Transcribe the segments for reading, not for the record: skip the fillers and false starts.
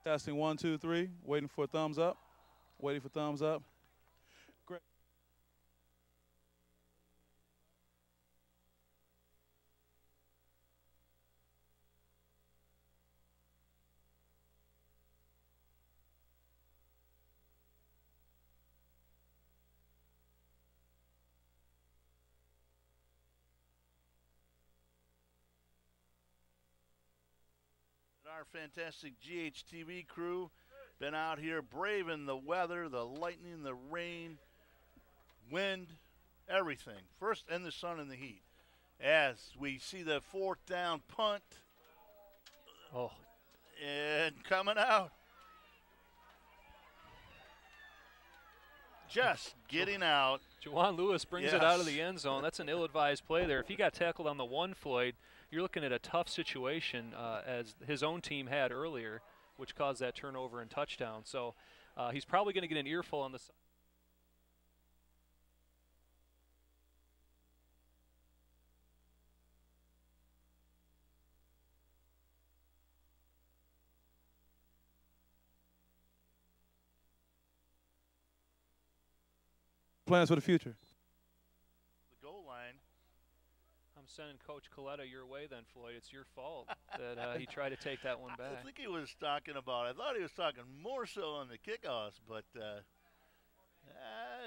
Testing 1, 2, 3. Waiting for a thumbs up. Waiting for thumbs up. Great. Our fantastic GHTV crew been out here braving the weather, the lightning, the rain, wind, everything. First, and the sun and the heat. As we see the fourth down punt. Oh. And coming out. Just getting out. Juwan Lewis brings it out of the end zone. That's an ill-advised play there. If he got tackled on the one, Floyd, you're looking at a tough situation as his own team had earlier, which caused that turnover and touchdown. So he's probably going to get an earful on the side. Plans for the future. The goal line. I'm sending Coach Coletta your way then, Floyd. It's your fault that he tried to take that one back. I think he was talking about, I thought he was talking more so on the kickoffs, but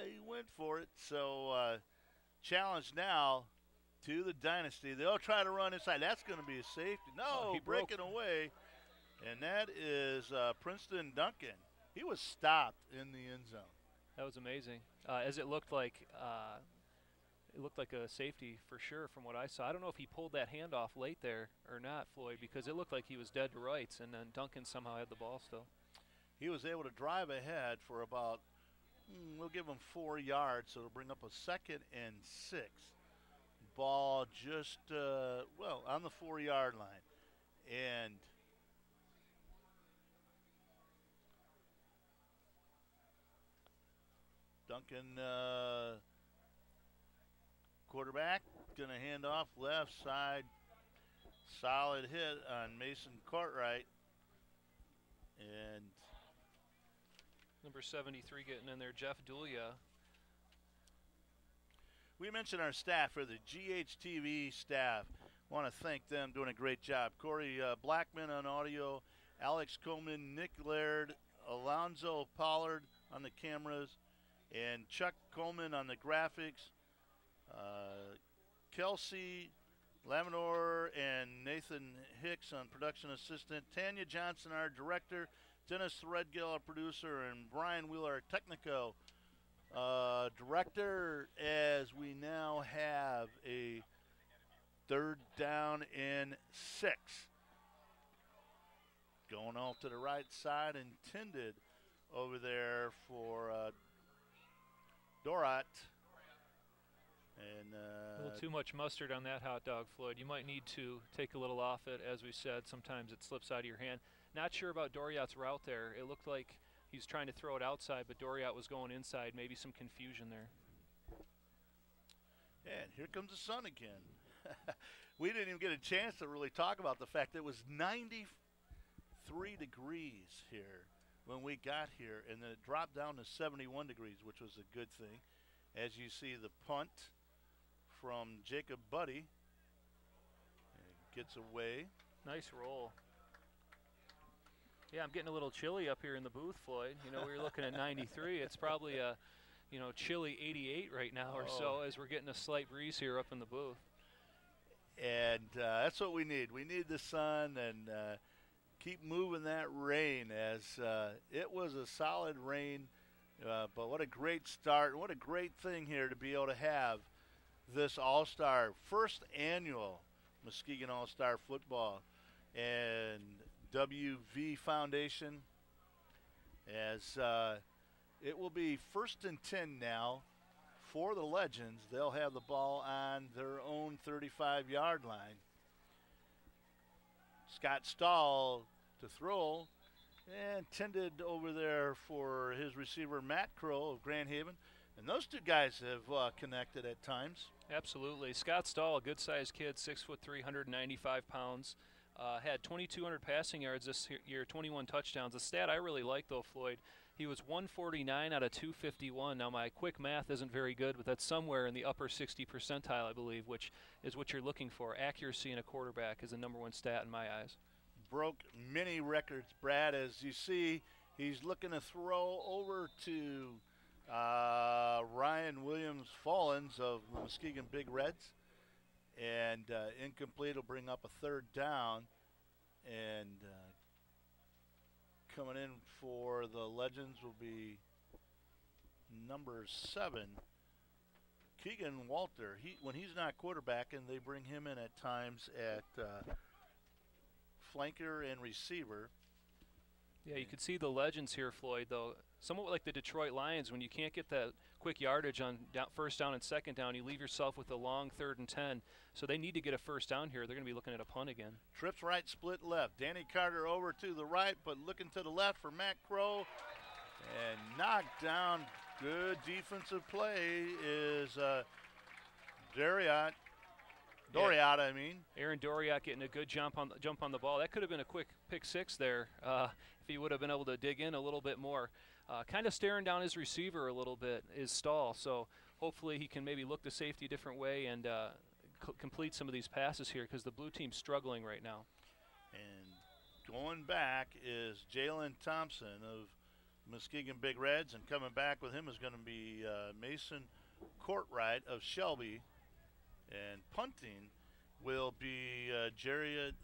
he went for it. So challenge now to the Dynasty. They'll try to run inside. That's going to be a safety. No, he breaking away. And that is Princeton Duncan. He was stopped in the end zone. That was amazing. As it looked like a safety for sure from what I saw. I don't know if he pulled that handoff late there or not, Floyd, because it looked like he was dead to rights, and then Duncan somehow had the ball still. He was able to drive ahead for about, we'll give him 4 yards, so it'll bring up a 2nd and 6. Ball just, on the 4-yard line. And Duncan, quarterback, going to hand off left side. Solid hit on Mason Cartwright. And number 73 getting in there, Jeff Dulia. We mentioned our staff for the GHTV staff. Want to thank them, doing a great job. Corey Blackman on audio, Alex Coleman, Nick Laird, Alonzo Pollard on the cameras, and Chuck Coleman on the graphics. Kelsey Laminor and Nathan Hicks on production assistant. Tanya Johnson, our director. Dennis Threadgill, our producer. And Brian Wheeler, our technico director, as we now have a 3rd down and 6. Going off to the right side, intended over there for Dorat. And a little too much mustard on that hot dog, Floyd. You might need to take a little off it. As we said, sometimes it slips out of your hand. Not sure about Doriat's route there. It looked like he was trying to throw it outside, but Doriat was going inside. Maybe some confusion there. And here comes the sun again. We didn't even get a chance to really talk about the fact that it was 93 degrees here when we got here, and then it dropped down to 71 degrees, which was a good thing. As you see the punt from Jacob Buddy. Gets away. Nice roll. Yeah, I'm getting a little chilly up here in the booth, Floyd. You know, we were looking at 93. It's probably a, chilly 88 right now or so, as we're getting a slight breeze here up in the booth. And that's what we need. We need the sun and keep moving that rain, as it was a solid rain. But what a great start. What a great thing here to be able to have this All-Star, first annual Muskegon All-Star Football and WV Foundation, as it will be 1st and 10 now for the Legends. They'll have the ball on their own 35-yard line. Scott Stahl to throw, and tended over there for his receiver Matt Crow of Grand Haven. And those two guys have connected at times. Absolutely. Scott Stahl, a good-sized kid, 6'3", 195 pounds. Had 2,200 passing yards this year, 21 touchdowns. A stat I really like, though, Floyd, he was 149 out of 251. Now, my quick math isn't very good, but that's somewhere in the upper 60 percentile, I believe, which is what you're looking for. Accuracy in a quarterback is the #1 stat in my eyes. Broke many records, Brad. As you see, he's looking to throw over to Ryan Williams-Fallens of the Muskegon Big Reds. And incomplete will bring up a 3rd down. And coming in for the Legends will be number 7, Keegan Walter. When he's not quarterbacking, they bring him in at times at flanker and receiver. Yeah, you could see the Legends here, Floyd, though. Somewhat like the Detroit Lions, when you can't get that quick yardage on first down and second down, you leave yourself with a long 3rd and 10. So they need to get a first down here. They're going to be looking at a punt again. Trips right, split left. Danny Carter over to the right, but looking to the left for Matt Crow. And knocked down. Good defensive play is Doriat, I mean. Aaron Doriat getting a good jump on the ball. That could have been a quick pick 6 there if he would have been able to dig in a little bit more. Kind of staring down his receiver a little bit, is Stahl. So hopefully he can maybe look the safety a different way and complete some of these passes here, because the blue team's struggling right now. And going back is Jalen Thompson of Muskegon Big Reds, and coming back with him is going to be Mason Courtright of Shelby. And punting will be Jared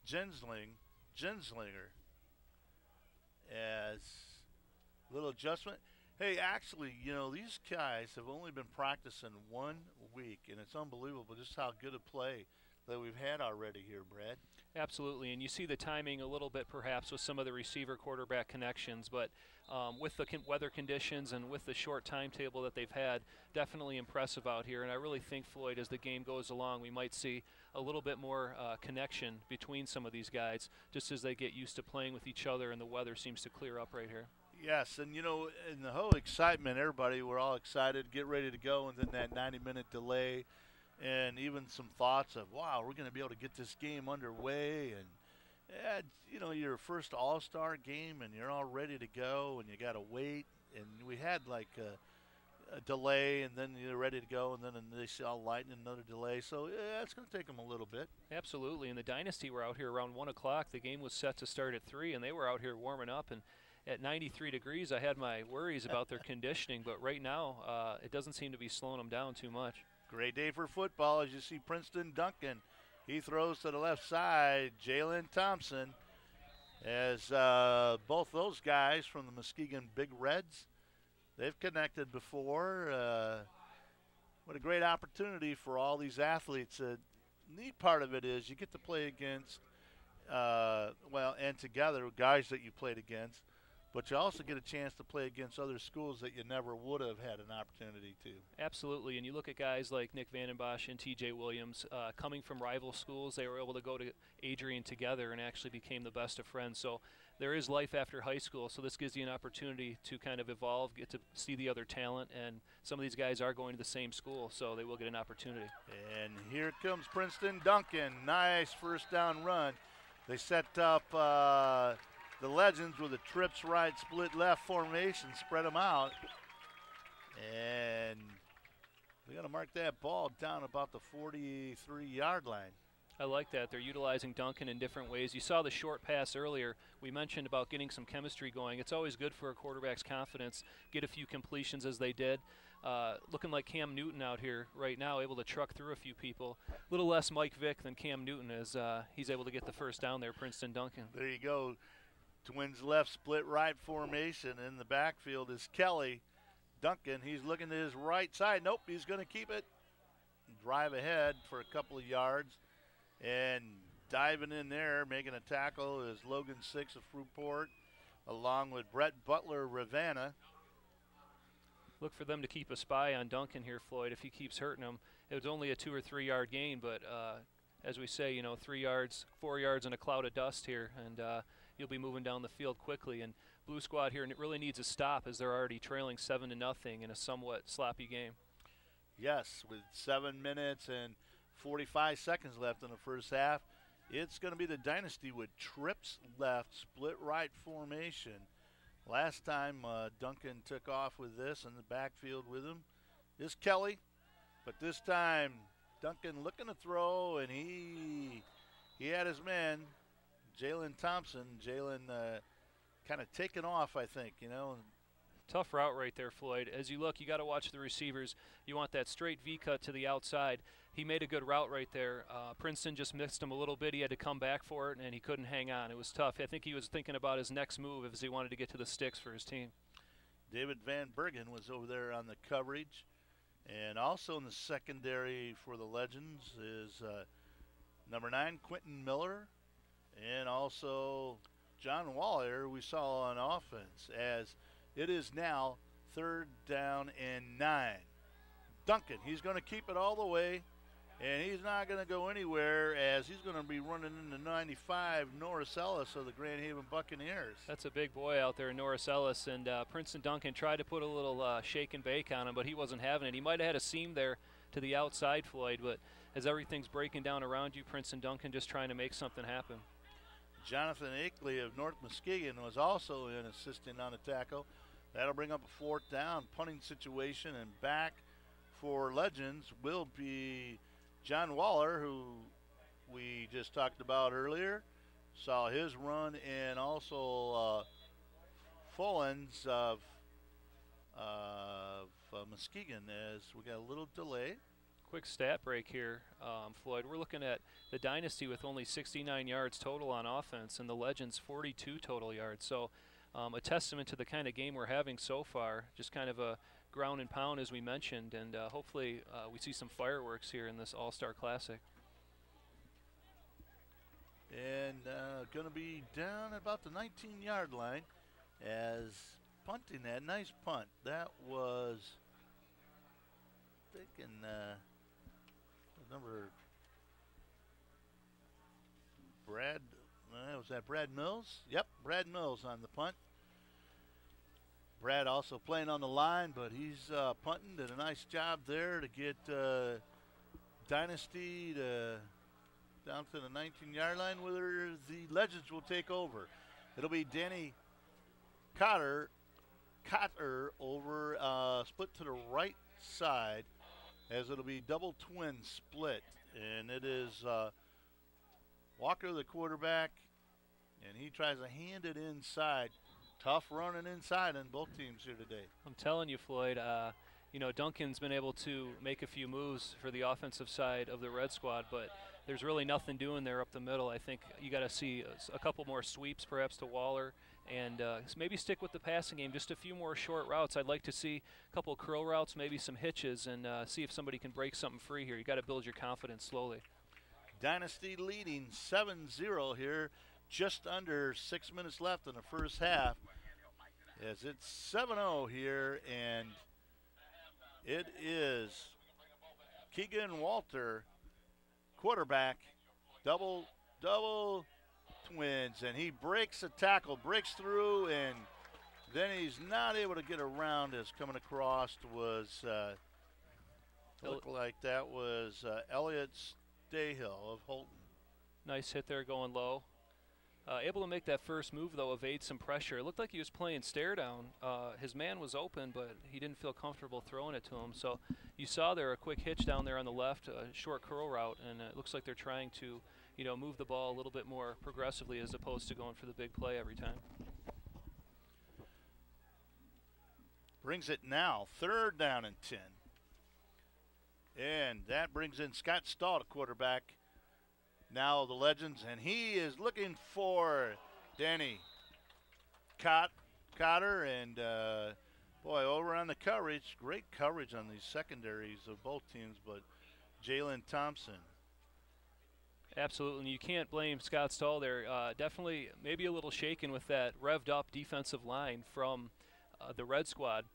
Genslinger. As little adjustment. Hey, actually, you know, these guys have only been practicing 1 week, and it's unbelievable just how good a play that we've had already here, Brad. Absolutely, and you see the timing a little bit perhaps with some of the receiver-quarterback connections, but with the weather conditions and with the short timetable that they've had, definitely impressive out here. And I really think, Floyd, as the game goes along, we might see a little bit more connection between some of these guys just as they get used to playing with each other and the weather seems to clear up right here. Yes, and you know, in the whole excitement, everybody, we're all excited, get ready to go, and then that 90-minute delay, and even some thoughts of, wow, we're going to be able to get this game underway, and you know, your first All-Star game, and you're all ready to go, and you got to wait, and we had like a delay, and then you're ready to go, and then they saw lightning, another delay, so yeah, it's going to take them a little bit. Absolutely, and the Dynasty were out here around 1 o'clock. The game was set to start at 3, and they were out here warming up, and at 93 degrees, I had my worries about their conditioning, but right now, it doesn't seem to be slowing them down too much. Great day for football, as you see Princeton Duncan. He throws to the left side. Jalen Thompson, as both those guys from the Muskegon Big Reds, they've connected before. What a great opportunity for all these athletes. Neat part of it is you get to play against, and together, guys that you played against, but you also get a chance to play against other schools that you never would have had an opportunity to. Absolutely, and you look at guys like Nick Vandenbosch and T.J. Williams coming from rival schools. They were able to go to Adrian together and actually became the best of friends. So there is life after high school, so this gives you an opportunity to kind of evolve, get to see the other talent, and some of these guys are going to the same school, so they will get an opportunity. And here comes Princeton Duncan. Nice first down run. They set up the Legends with a trips right, split left formation, spread them out. And we got to mark that ball down about the 43-yard line. I like that. They're utilizing Duncan in different ways. You saw the short pass earlier. We mentioned about getting some chemistry going. It's always good for a quarterback's confidence, get a few completions as they did. Looking like Cam Newton out here right now, able to truck through a few people. A little less Mike Vick than Cam Newton as he's able to get the first down there, Princeton Duncan. There you go. Twins left, split right formation. In the backfield is Kelly. Duncan, he's looking to his right side. Nope, he's going to keep it. Drive ahead for a couple of yards. And diving in there, making a tackle is Logan Six of Fruitport, along with Brett Butler Ravenna. Look for them to keep a spy on Duncan here, Floyd. If he keeps hurting him, it was only a 2 or 3 yard gain, but as we say, you know, 3 yards, 4 yards in a cloud of dust here, and you'll be moving down the field quickly. And Blue Squad here, and it really needs a stop as they're already trailing 7-0 in a somewhat sloppy game. Yes, with 7 minutes and 45 seconds left in the first half. It's going to be the Dynasty with trips left, split right formation. Last time Duncan took off with this in the backfield with him is Kelly. But this time Duncan looking to throw, and he had his man, Jalen Thompson. Jalen kind of taken off, I think, you know. Tough route right there, Floyd. As you look, you got to watch the receivers. You want that straight V cut to the outside. He made a good route right there. Princeton just missed him a little bit. He had to come back for it, and he couldn't hang on. It was tough. I think he was thinking about his next move as he wanted to get to the sticks for his team. David Van Bergen was over there on the coverage. And also in the secondary for the Legends is number 9, Quentin Miller, and also John Waller, we saw on offense, as it is now 3rd down and 9. Duncan, he's going to keep it all the way, and he's not going to go anywhere, as he's going to be running into 95, Norris Ellis of the Grand Haven Buccaneers. That's a big boy out there, Norris Ellis, and Princeton Duncan tried to put a little shake and bake on him, but he wasn't having it. He might have had a seam there to the outside, Floyd, but as everything's breaking down around you, Princeton Duncan just trying to make something happen. Jonathan Akeley of North Muskegon was also in assisting on the tackle. That'll bring up a 4th down punting situation, and back for Legends will be John Waller, who we just talked about earlier. Saw his run, and also Follins of Muskegon, as we got a little delay. Quick stat break here, Floyd. We're looking at the Dynasty with only 69 yards total on offense, and the Legends 42 total yards. So a testament to the kind of game we're having so far. Just kind of a ground and pound, as we mentioned, and hopefully we see some fireworks here in this All-Star Classic. And going to be down about the 19-yard line as punting that. Nice punt. That was, thinking, number Brad, was that Brad Mills? Yep, Brad Mills on the punt. Brad also playing on the line, but he's punting. Did a nice job there to get Dynasty down to the 19-yard line, where the Legends will take over. It'll be Danny Cotter over, split to the right side, as it'll be double twin split. And it is Walker, the quarterback, and he tries to hand it inside. Tough running inside on both teams here today. I'm telling you, Floyd, you know, Duncan's been able to make a few moves for the offensive side of the Red Squad, but there's really nothing doing there up the middle. I think you got to see a couple more sweeps perhaps to Waller, and maybe stick with the passing game, just a few more short routes. I'd like to see a couple of curl routes, maybe some hitches, and see if somebody can break something free here. You got to build your confidence slowly. Dynasty leading 7-0 here, just under 6 minutes left in the first half, as it's 7-0 here, and it is Keegan Walter, quarterback, double twins, and he breaks a tackle, breaks through, and then he's not able to get around. As coming across was, looked like that was Elliott Stayhill of Holton. Nice hit there going low. Able to make that first move, though, evade some pressure. It looked like he was playing stare down. His man was open, but he didn't feel comfortable throwing it to him. So you saw there a quick hitch down there on the left, a short curl route, and it looks like they're trying to, you know, move the ball a little bit more progressively as opposed to going for the big play every time. Brings it now, 3rd down and 10. And that brings in Scott Stahl, the quarterback. Now the Legends, and he is looking for Danny Cotter, and boy, over on the coverage, great coverage on these secondaries of both teams, but Jalen Thompson. Absolutely, and you can't blame Scott Stahl there. Definitely maybe a little shaken with that revved up defensive line from the Red Squad.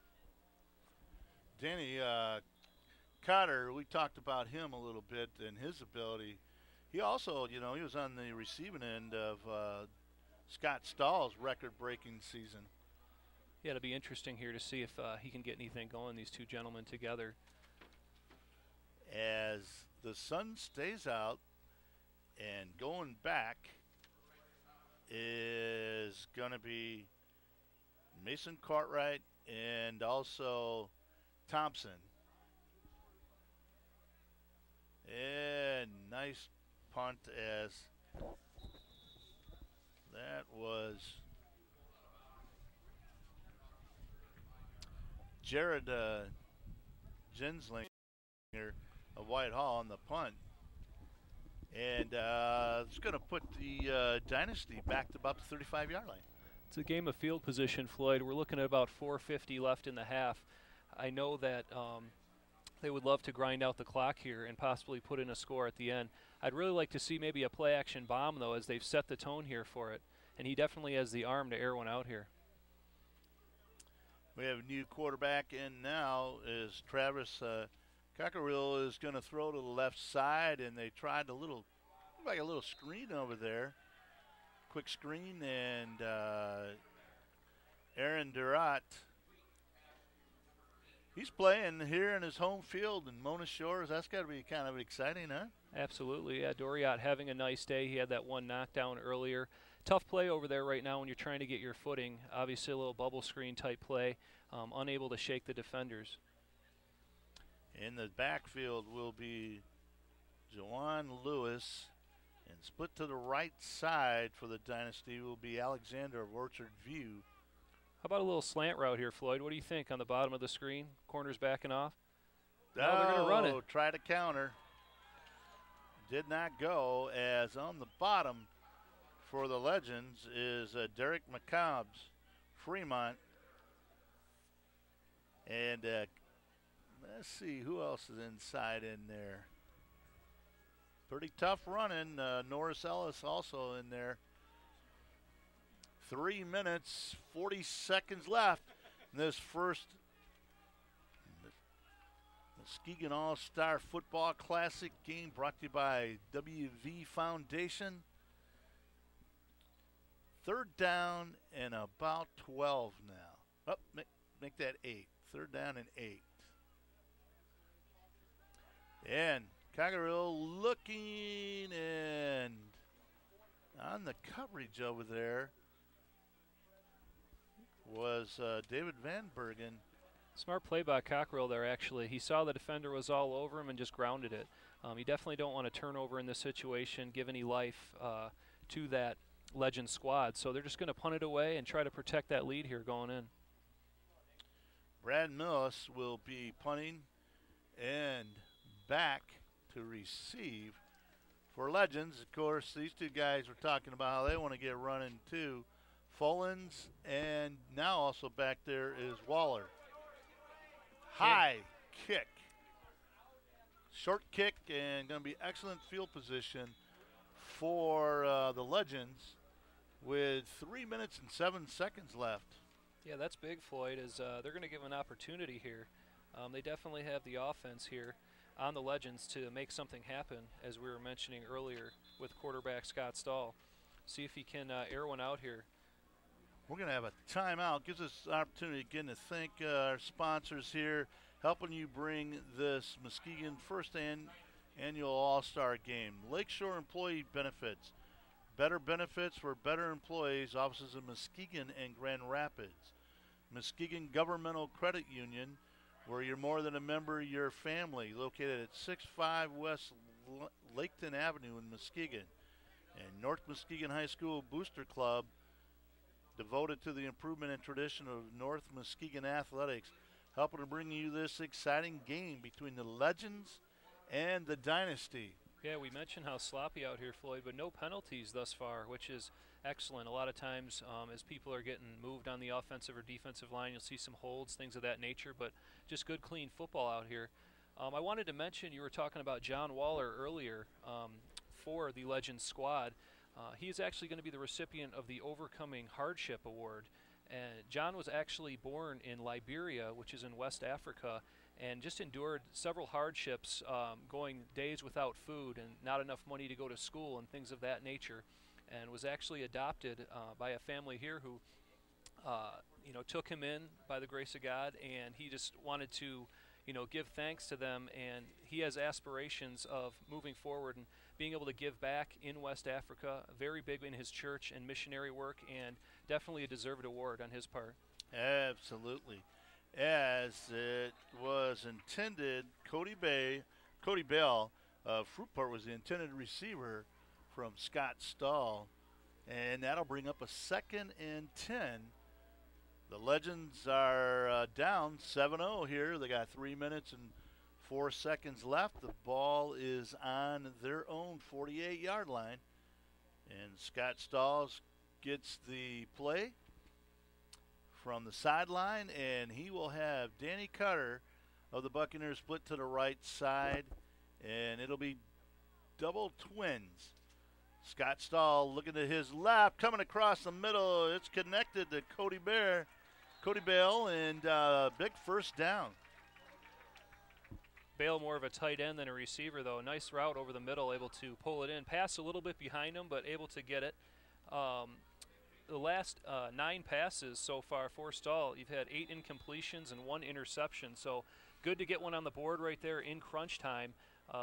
Danny Cotter, we talked about him a little bit and his ability. He also, you know, he was on the receiving end of Scott Stahl's record-breaking season. Yeah, it'll be interesting here to see if he can get anything going, these two gentlemen together. As the sun stays out, And going back is going to be Mason Cartwright and also Thompson. And nice punt as that was Jared Genslinger of Whitehall on the punt. And it's going to put the Dynasty back to about the 35-yard line. It's a game of field position, Floyd. We're looking at about 4:50 left in the half. I know that they would love to grind out the clock here and possibly put in a score at the end. I'd really like to see maybe a play-action bomb, though, as they've set the tone here for it. And he definitely has the arm to air one out here. We have a new quarterback in now is Travis Cockerill is going to throw to the left side, and they tried a little screen over there. Quick screen, and Aaron Durant, he's playing here in his home field in Mona Shores. That's got to be kind of exciting, huh? Absolutely, yeah. Doriot having a nice day. He had that one knockdown earlier. Tough play over there right now when you're trying to get your footing. Obviously a little bubble screen type play, unable to shake the defenders. In the backfield will be Jawan Lewis, and split to the right side for the Dynasty will be Alexander of Orchard View. How about a little slant route here, Floyd? What do you think on the bottom of the screen? Corners backing off? No, they're going to run it. Try to counter. Did not go, as on the bottom for the Legends is Derek McCobbs, Fremont. And let's see who else is inside in there. Pretty tough running. Norris Ellis also in there. 3 minutes, 40 seconds left in this first Muskegon All-Star Football Classic game brought to you by WV Foundation. 3rd down and about 12 now. Oh, make that 8. 3rd down and 8. And Cockerill looking, and on the coverage over there was David Van Bergen. Smart play by Cockerill there, actually. He saw the defender was all over him and just grounded it. You definitely don't want to turn over in this situation, give any life to that Legend squad. So they're just going to punt it away and try to protect that lead here going in. Brad Millis will be punting and back to receive for Legends. Of course, these two guys were talking about how they want to get running too. Follins, and now also back there is Waller. High kick. Short kick, and going to be excellent field position for the Legends with 3 minutes and 7 seconds left. Yeah, that's big, Floyd, as they're going to give an opportunity here. They definitely have the offense here on the Legends to make something happen, as we were mentioning earlier with quarterback Scott Stahl. See if he can air one out here. We're going to have a timeout. Gives us an opportunity again to thank our sponsors here, helping you bring this Muskegon first annual All-Star Game. Lakeshore Employee Benefits. Better benefits for better employees. Offices in Muskegon and Grand Rapids. Muskegon Governmental Credit Union, where you're more than a member, you're family. Located at 65 West Laketon Avenue in Muskegon. And North Muskegon High School Booster Club, devoted to the improvement and tradition of North Muskegon athletics, helping to bring you this exciting game between the Legends and the Dynasty. Yeah, we mentioned how sloppy out here, Floyd, but no penalties thus far, which is excellent. A lot of times as people are getting moved on the offensive or defensive line, you'll see some holds, things of that nature, but just good, clean football out here. I wanted to mention, you were talking about John Waller earlier for the Legends squad. He is actually going to be the recipient of the Overcoming Hardship Award. And John was actually born in Liberia, which is in West Africa, and just endured several hardships, going days without food and not enough money to go to school and things of that nature, and was actually adopted by a family here who took him in by the grace of God, and he just wanted to give thanks to them, and he has aspirations of moving forward and being able to give back in West Africa, very big in his church and missionary work, and definitely a deserved award on his part. Absolutely. As it was intended, Cody Bell, Fruitport was the intended receiver from Scott Stahl, and that'll bring up a 2nd and 10. The Legends are down 7-0 here. They got 3 minutes and 4 seconds left. The ball is on their own 48-yard line, and Scott Stahl gets the play from the sideline, and he will have Danny Cutter of the Buccaneers split to the right side, and it'll be double twins. Scott Stahl looking to his left, coming across the middle. It's connected to Cody Bell, and big first down. Bale more of a tight end than a receiver, though. Nice route over the middle, able to pull it in. Pass a little bit behind him, but able to get it. The last 9 passes so far for Stahl, you've had 8 incompletions and 1 interception. So good to get one on the board right there in crunch time.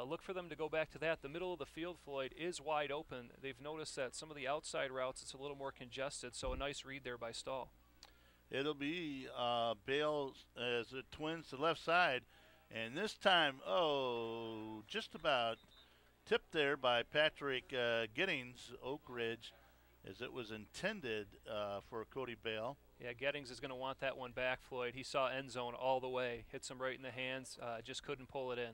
Look for them to go back to that. The middle of the field, Floyd, is wide open. They've noticed that some of the outside routes, it's a little more congested, so a nice read there by Stahl. It'll be Bale as the twins to the left side. And this time, just about tipped there by Patrick Giddings, Oak Ridge, as it was intended for Cody Bale. Yeah, Giddings is going to want that one back, Floyd. He saw end zone all the way. Hits him right in the hands, just couldn't pull it in.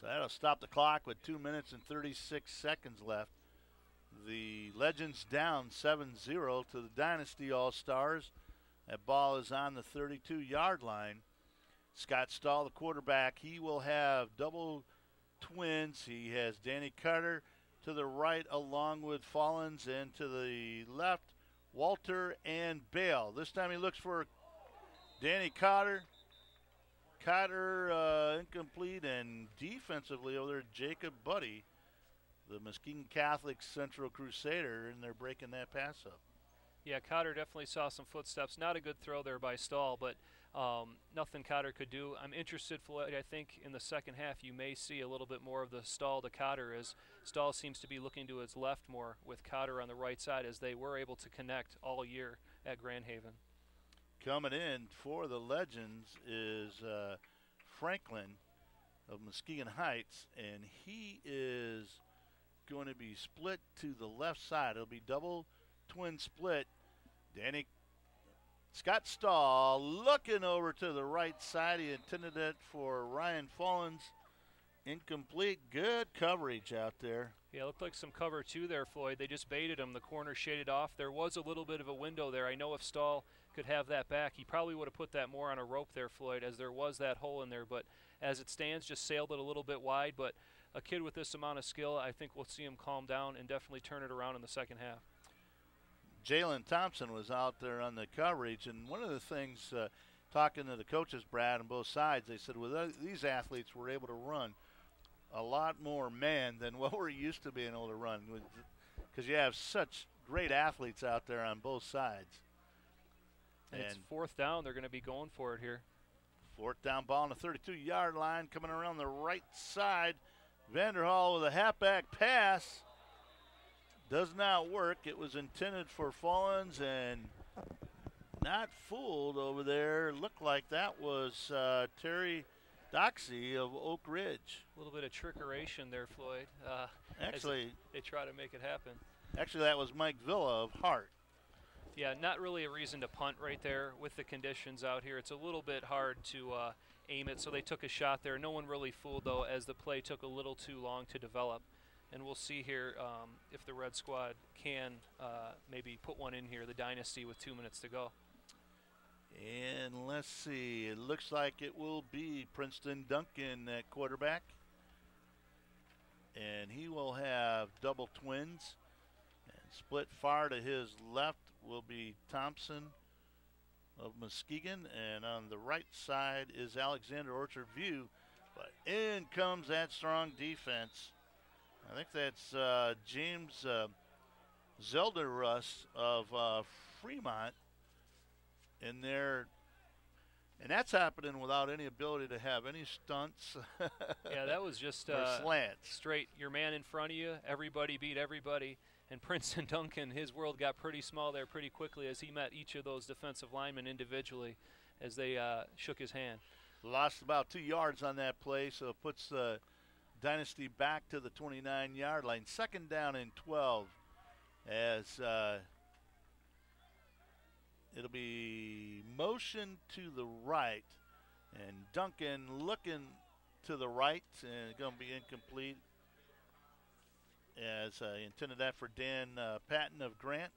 So that'll stop the clock with 2 minutes and 36 seconds left. The Legends down 7-0 to the Dynasty All-Stars. That ball is on the 32-yard line. Scott Stahl, the quarterback, he will have double twins. He has Danny Carter to the right along with Follins, and to the left, Walter and Bale. This time he looks for Danny Carter. Incomplete, and defensively over there, Jacob Buddy, the Muskegon Catholic Central Crusader, and they're breaking that pass up. Yeah, Cotter definitely saw some footsteps. Not a good throw there by Stahl, but nothing Cotter could do. I'm interested, Floyd, I think in the second half you may see a little bit more of the Stahl to Cotter, as Stahl seems to be looking to his left more with Cotter on the right side, as they were able to connect all year at Grand Haven. Coming in for the Legends is Franklin of Muskegon Heights, and he is going to be split to the left side. It'll be double twin split. Scott Stahl looking over to the right side. He intended it for Ryan Follins. Incomplete. Good coverage out there. Yeah, it looked like some cover two there, Floyd. They just baited him. The corner shaded off. There was a little bit of a window there. I know if Stahl could have that back, he probably would have put that more on a rope there, Floyd, as there was that hole in there. But as it stands, just sailed it a little bit wide. But a kid with this amount of skill, I think we'll see him calm down and definitely turn it around in the second half. Jalen Thompson was out there on the coverage, and one of the things, talking to the coaches, Brad, on both sides, they said, well, these athletes were able to run a lot more man than what we're used to being able to run, because you have such great athletes out there on both sides. And it's fourth down. They're going to be going for it here. Fourth down ball on the 32-yard line, coming around the right side. Vanderhall with a halfback pass. Does not work. It was intended for Follins and not fooled over there. Looked like that was Terry Doxey of Oak Ridge. A little bit of trickeration there, Floyd. Actually, they try to make it happen. Actually, that was Mike Villa of Hart. Yeah, not really a reason to punt right there with the conditions out here. It's a little bit hard to aim it, so they took a shot there. No one really fooled, though, as the play took a little too long to develop. And we'll see here if the Red Squad can maybe put one in here, the Dynasty, with 2 minutes to go. And let's see. It looks like it will be Princeton Duncan at quarterback. And he will have double twins. And split far to his left will be Thompson of Muskegon. And on the right side is Alexander Orchard View. But in comes that strong defense. I think that's James Zelderus of Fremont in there And that's happening without any ability to have any stunts. Yeah, that was just or slants. Straight. Your man in front of you, everybody beat everybody. And Princeton Duncan, his world got pretty small there pretty quickly as he met each of those defensive linemen individually as they shook his hand. Lost about 2 yards on that play, so it puts the Dynasty back to the 29-yard line. 2nd down and 12 as it'll be motion to the right. And Duncan looking to the right, and going to be incomplete as intended that for Dan Patton of Grant.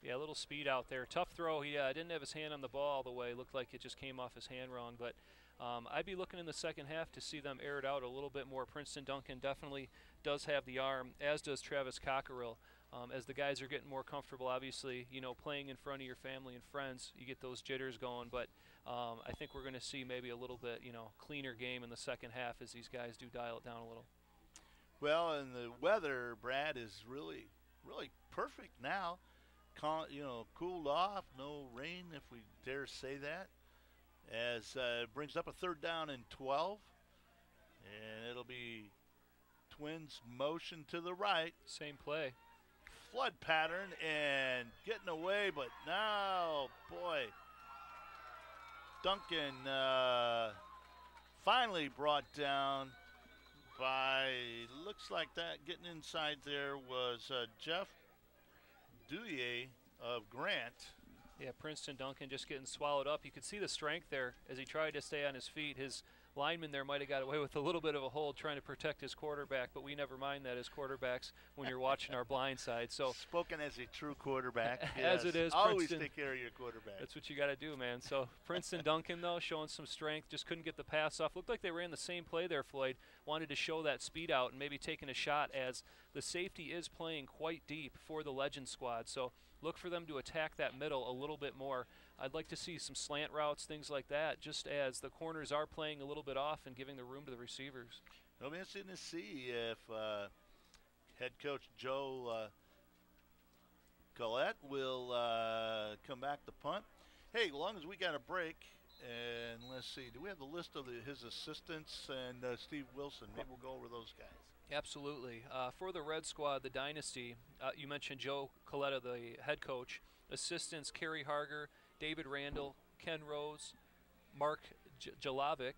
Yeah, a little speed out there. Tough throw. He didn't have his hand on the ball all the way. Looked like it just came off his hand wrong. But I'd be looking in the second half to see them air it out a little bit more. Princeton Duncan definitely does have the arm, as does Travis Cockerill. As the guys are getting more comfortable, obviously, you know, playing in front of your family and friends, you get those jitters going. But I think we're going to see maybe a little bit, you know, cleaner game in the second half as these guys do dial it down a little. Well, and the weather, Brad, is really, really perfect now. You know, cooled off, no rain, if we dare say that. As it brings up a 3rd down and 12. And it'll be Twins motion to the right. Same play. Flood pattern and getting away, but now, boy, Duncan finally brought down by, looks like that, getting inside there was Jeff Douillet of Grant. Yeah, Princeton Duncan just getting swallowed up. You could see the strength there as he tried to stay on his feet. His lineman there might have got away with a little bit of a hold trying to protect his quarterback, but we never mind that as quarterbacks when you're watching our blind side. So spoken as a true quarterback. As it is, always Princeton, take care of your quarterback. That's what you got to do, man. So Princeton Duncan, though, showing some strength, just couldn't get the pass off. Looked like they ran the same play there, Floyd. Wanted to show that speed out and maybe taking a shot as the safety is playing quite deep for the Legend squad. So look for them to attack that middle a little bit more. I'd like to see some slant routes, things like that, just as the corners are playing a little bit off and giving the room to the receivers. It'll be interesting to see if head coach Joe Collette will come back to punt. Hey, as long as we got a break, and let's see, do we have the list of his assistants and Steve Wilson? Maybe we'll go over those guys. Absolutely. For the Red Squad, the Dynasty, you mentioned Joe Coletta, the head coach. Assistants, Kerry Harger, David Randall, Ken Rose, Mark Jelovec,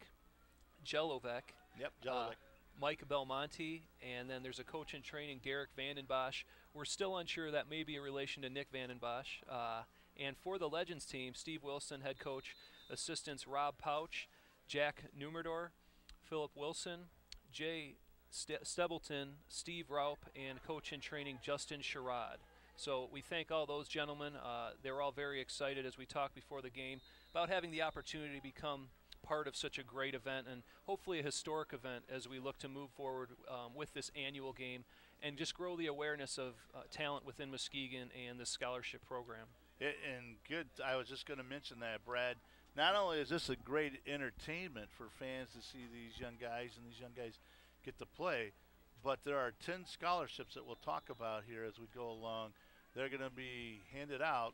Yep, Jelovec. Mike Belmonte, and then there's a coach in training, Derek Vandenbosch. We're still unsure, that may be a relation to Nick Vandenbosch. And for the Legends team, Steve Wilson, head coach. Assistants, Rob Pouch, Jack Numerdor, Philip Wilson, Jay Stebleton, Steve Raup, and coach in training Justin Sherrod. So we thank all those gentlemen. They're all very excited, as we talked before the game, about having the opportunity to become part of such a great event and hopefully a historic event as we look to move forward with this annual game and just grow the awareness of talent within Muskegon and the scholarship program. And good, I was just going to mention that, Brad. Not only is this a great entertainment for fans to see these young guys and these young guys get to play, but there are 10 scholarships that we'll talk about here as we go along. They're going to be handed out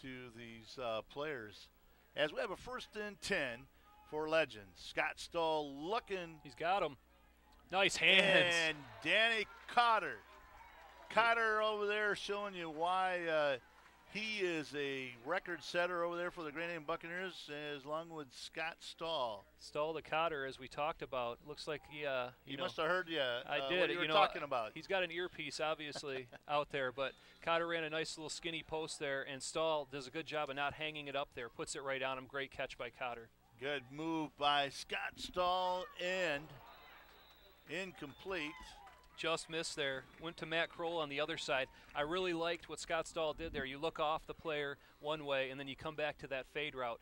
to these players. As we have a 1st and 10 for Legends. Scott Stoll looking. He's got him. Nice hands. And Danny Cotter. Cotter over there showing you why he is a record setter over there for the Grand Am Buccaneers, along with Scott Stahl. Stahl the Cotter, as we talked about, looks like he must have heard you. I did. What you were talking about. He's got an earpiece, obviously, out there, but Cotter ran a nice little skinny post there, and Stahl does a good job of not hanging it up there. Puts it right on him. Great catch by Cotter. Good move by Scott Stahl, and incomplete. Just missed there. Went to Matt Kroll on the other side. I really liked what Scott Stahl did there. You look off the player one way, and then you come back to that fade route.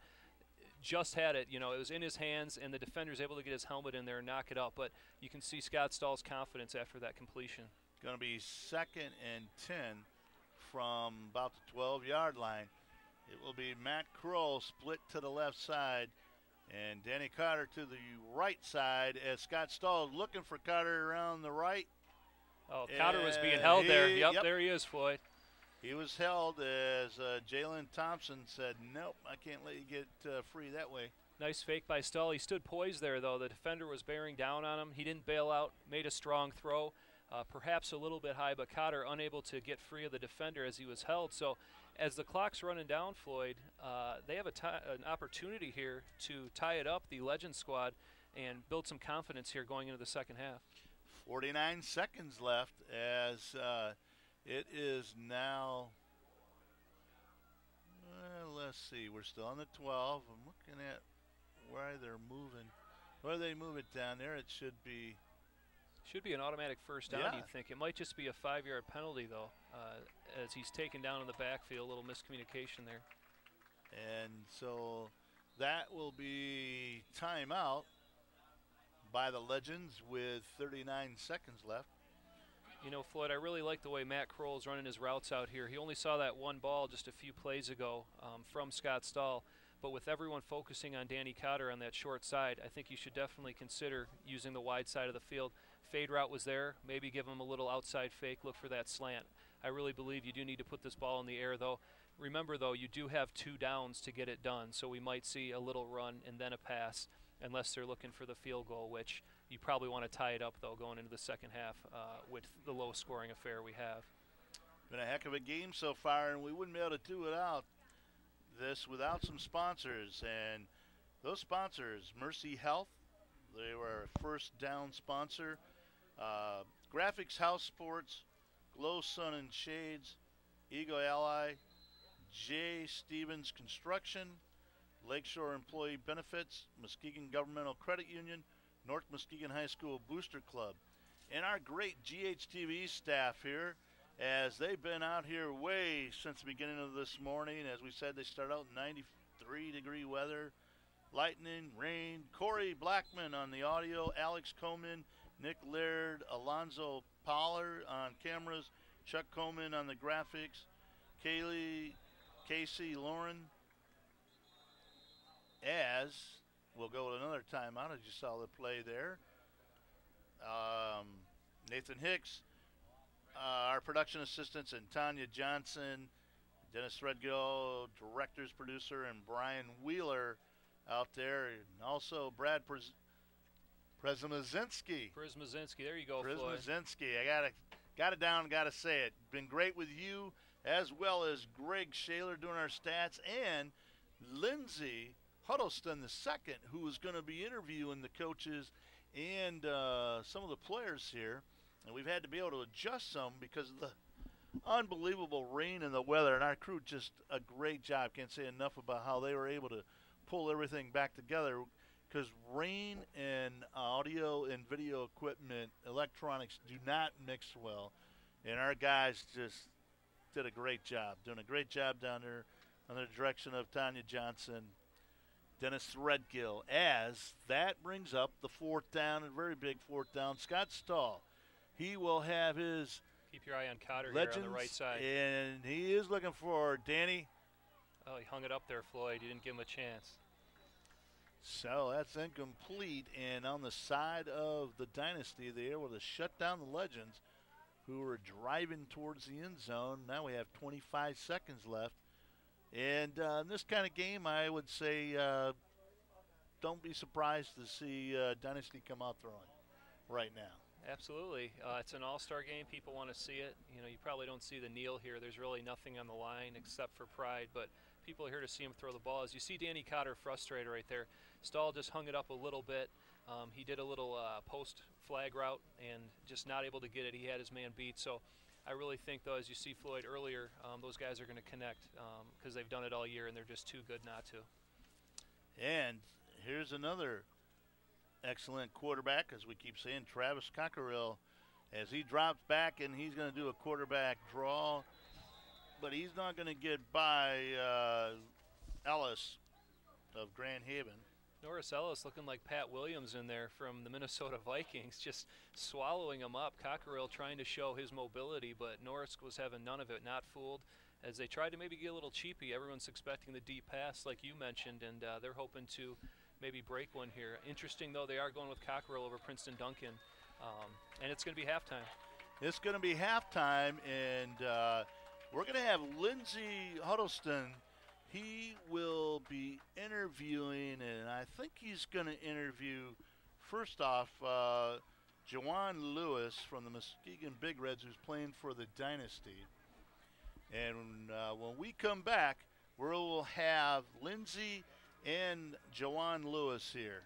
Just had it. You know, it was in his hands, and the defender's able to get his helmet in there and knock it out. But you can see Scott Stahl's confidence after that completion. Going to be 2nd and 10 from about the 12-yard line. It will be Matt Kroll split to the left side, and Danny Cotter to the right side as Scott Stahl looking for Cotter around the right. Oh, Cotter was being held there. Yep, there he is, Floyd. He was held as Jalen Thompson said, nope, I can't let you get free that way. Nice fake by Stull. He stood poised there, though. The defender was bearing down on him. He didn't bail out, made a strong throw, perhaps a little bit high, but Cotter unable to get free of the defender as he was held. So as the clock's running down, Floyd, they have an opportunity here to tie it up, the Legend squad, and build some confidence here going into the second half. 49 seconds left as it is now, let's see, we're still on the 12. I'm looking at where they're moving. Where they move it down there, it should be an automatic first down, yeah. You'd think. It might just be a 5-yard penalty, though, as he's taken down in the backfield. A little miscommunication there. And so that will be timeout by the Legends with 39 seconds left. You know, Floyd, I really like the way Matt Kroll's running his routes out here. He only saw that one ball just a few plays ago from Scott Stull. But with everyone focusing on Danny Cotter on that short side, I think you should definitely consider using the wide side of the field. Fade route was there. Maybe give him a little outside fake, look for that slant. I really believe you do need to put this ball in the air, though. Remember, though, you do have 2 downs to get it done, so we might see a little run and then a pass, unless they're looking for the field goal, which you probably want to tie it up, though, going into the second half with the low-scoring affair we have. Been a heck of a game so far, and we wouldn't be able to do this without some sponsors. And those sponsors, Mercy Health, they were a first down sponsor. Graphics House Sports, Glow Sun and Shades, Eagle Ally, J. Stevens Construction, Lakeshore Employee Benefits, Muskegon Governmental Credit Union, North Muskegon High School Booster Club, and our great GHTV staff here, as they've been out here way since the beginning of this morning. As we said, they start out in 93-degree weather, lightning, rain. Corey Blackman on the audio, Alex Coleman, Nick Laird, Alonzo Pollard on cameras, Chuck Coleman on the graphics, Casey Lauren. As we'll go with another timeout, as you saw the play there. Nathan Hicks, our production assistants, and Tanya Johnson, Dennis Threadgill, director's producer, and Brian Wheeler out there, and also Brad Przmazinski. There you go, Floyd. Przmazinski. I got it down, got to say it. Been great with you, as well as Greg Shaler doing our stats, and Lindsay Huddleston II, who is going to be interviewing the coaches and some of the players here. And we've had to be able to adjust some because of the unbelievable rain and the weather. And our crew just a great job. Can't say enough about how they were able to pull everything back together, because rain and audio and video equipment, electronics do not mix well. And our guys just did a great job, doing a great job down there under the direction of Tanya Johnson, Dennis Threadgill, as that brings up the 4th down, a very big 4th down. Scott Stull, he will have his keep your eye on Cotter Legends here on the right side. And he is looking for Danny. Oh, he hung it up there, Floyd. You didn't give him a chance. So that's incomplete. And on the side of the Dynasty, they were able to shut down the Legends, who were driving towards the end zone. Now we have 25 seconds left. And in this kind of game, I would say don't be surprised to see Dynasty come out throwing right now. Absolutely. It's an all-star game. People want to see it. You know, you probably don't see the kneel here. There's really nothing on the line except for pride, but people are here to see him throw the ball. As you see Danny Cotter frustrated right there. Stull just hung it up a little bit. He did a little post flag route and just not able to get it. He had his man beat. So I really think, though, as you see Floyd earlier, those guys are going to connect because they've done it all year and they're just too good not to. And here's another excellent quarterback, as we keep saying, Travis Cockerill, as he drops back and he's going to do a quarterback draw, but he's not going to get by Ellis of Grand Haven. Norris Ellis looking like Pat Williams in there from the Minnesota Vikings, just swallowing him up. Cockerill trying to show his mobility, but Norris was having none of it, not fooled. As they tried to maybe get a little cheapy, everyone's expecting the deep pass like you mentioned, and they're hoping to maybe break one here. Interesting, though, they are going with Cockerill over Princeton Duncan, and it's going to be halftime. It's going to be halftime, and we're going to have Lindsay Huddleston He will be interviewing, and I think he's going to interview, first off, Jawan Lewis from the Muskegon Big Reds, who's playing for the Dynasty. And when we come back, we'll have Lindsay and Jawan Lewis here.